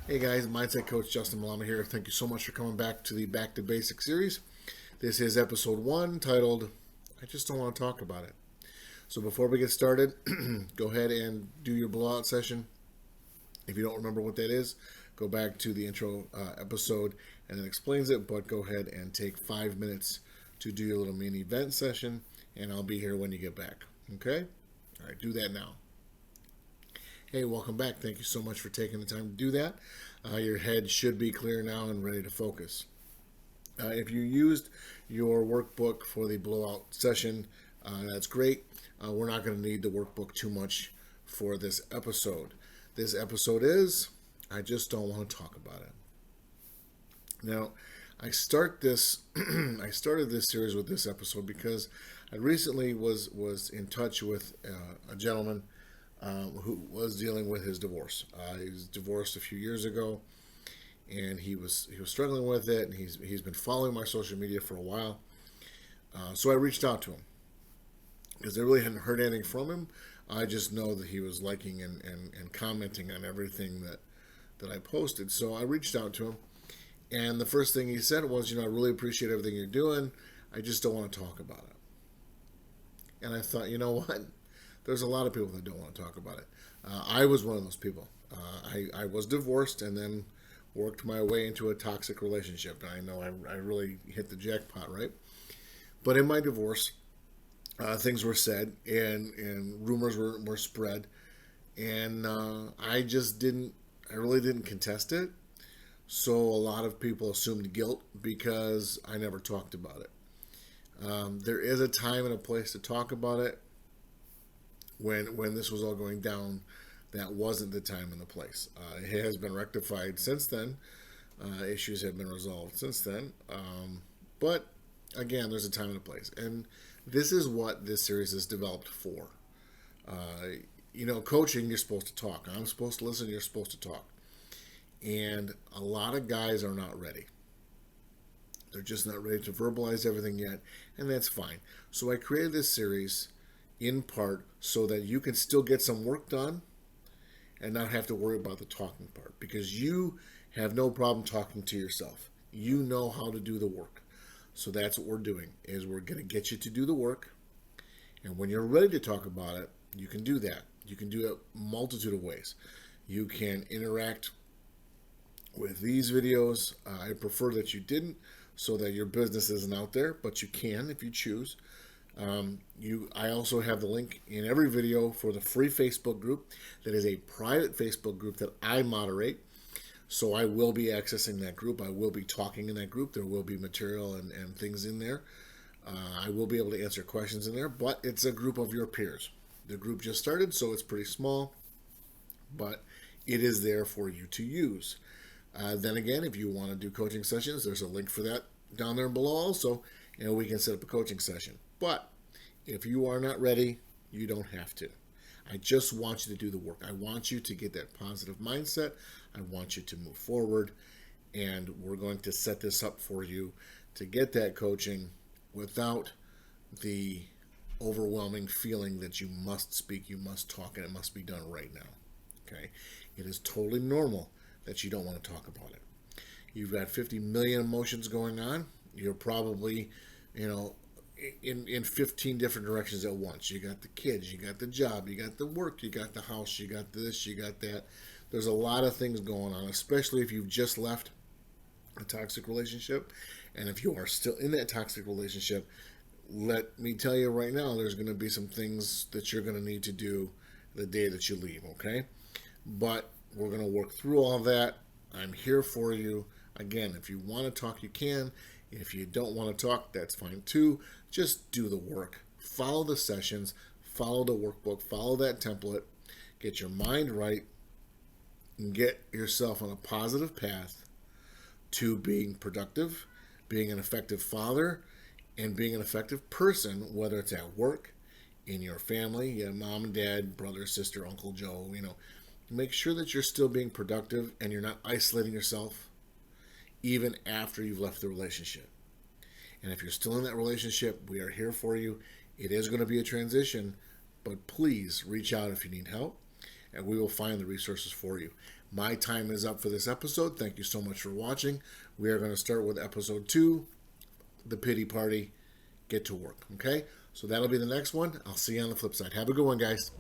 Hey guys, Mindset Coach Justin Malama here. Thank you so much for coming back to the Back to Basics series. This is episode 1 titled, I Just Don't Want to Talk About It. So before we get started, go ahead and do your blowout session. If you don't remember what that is, go back to the intro episode and it explains it, but go ahead and take 5 minutes to do your little mini vent session and I'll be here when you get back. Okay? All right, do that now. Hey, welcome back. Thank you so much for taking the time to do that. Your head should be clear now and ready to focus. If you used your workbook for the blowout session, that's great. We're not going to need the workbook too much for this episode. This episode is, I just don't want to talk about it. Now, I started this series with this episode because I recently was in touch with a gentleman who was dealing with his divorce. He was divorced a few years ago, and he was struggling with it. And he's been following my social media for a while. So I reached out to him because I really hadn't heard anything from him. I just know that he was liking and commenting on everything that I posted. So I reached out to him, and the first thing he said was, I really appreciate everything you're doing. I just don't want to talk about it. And I thought, you know what? There's a lot of people that don't want to talk about it. I was one of those people. I was divorced and then worked my way into a toxic relationship. And I know I really hit the jackpot, right? But in my divorce, things were said and rumors were spread. And I really didn't contest it. So a lot of people assumed guilt because I never talked about it. There is a time and a place to talk about it. When this was all going down, that wasn't the time and the place. It has been rectified since then. Issues have been resolved since then. But again, there's a time and a place. And this is what this series is developed for. Coaching, you're supposed to talk. I'm supposed to listen, you're supposed to talk. And a lot of guys are not ready. They're just not ready to verbalize everything yet, and that's fine. So I created this series in part so that you can still get some work done and not have to worry about the talking part, because you have no problem talking to yourself. You know how to do the work. So that's what we're doing, is we're going to get you to do the work, and when you're ready to talk about it, you can do that. You can do it a multitude of ways. You can interact with these videos. I prefer that you didn't, so that your business isn't out there, but you can if you choose. I also have the link in every video for the free Facebook group. That is a private Facebook group that I moderate. So I will be accessing that group. I will be talking in that group. There will be material and things in there. I will be able to answer questions in there, but it's a group of your peers. The group just started, so it's pretty small, but it is there for you to use. Then again, if you want to do coaching sessions, there's a link for that down there below also, and we can set up a coaching session. But if you are not ready, you don't have to. I just want you to do the work. I want you to get that positive mindset. I want you to move forward. And we're going to set this up for you to get that coaching without the overwhelming feeling that you must speak, you must talk, and it must be done right now. Okay? It is totally normal that you don't want to talk about it. You've got 50 million emotions going on. You're probably, in 15 different directions at once. You got the kids, you got the job, you got the work, you got the house, you got this, you got that. There's a lot of things going on, especially if you've just left a toxic relationship. And if you are still in that toxic relationship, let me tell you right now, there's going to be some things that you're going to need to do the day that you leave, okay? But we're going to work through all that. I'm here for you. Again, if you want to talk, you can. If you don't want to talk, that's fine too. Just do the work. Follow the sessions. Follow the workbook. Follow that template. Get your mind right. And get yourself on a positive path to being productive, being an effective father, and being an effective person, whether it's at work, in your family, your mom and dad, brother, sister, Uncle Joe, Make sure that you're still being productive and you're not isolating yourself even after you've left the relationship. And if you're still in that relationship, we are here for you. It is going to be a transition, but please reach out if you need help, and we will find the resources for you. My time is up for this episode. Thank you so much for watching. We are going to start with episode 2, the pity party. Get to work, okay? So that'll be the next one. I'll see you on the flip side. Have a good one, guys.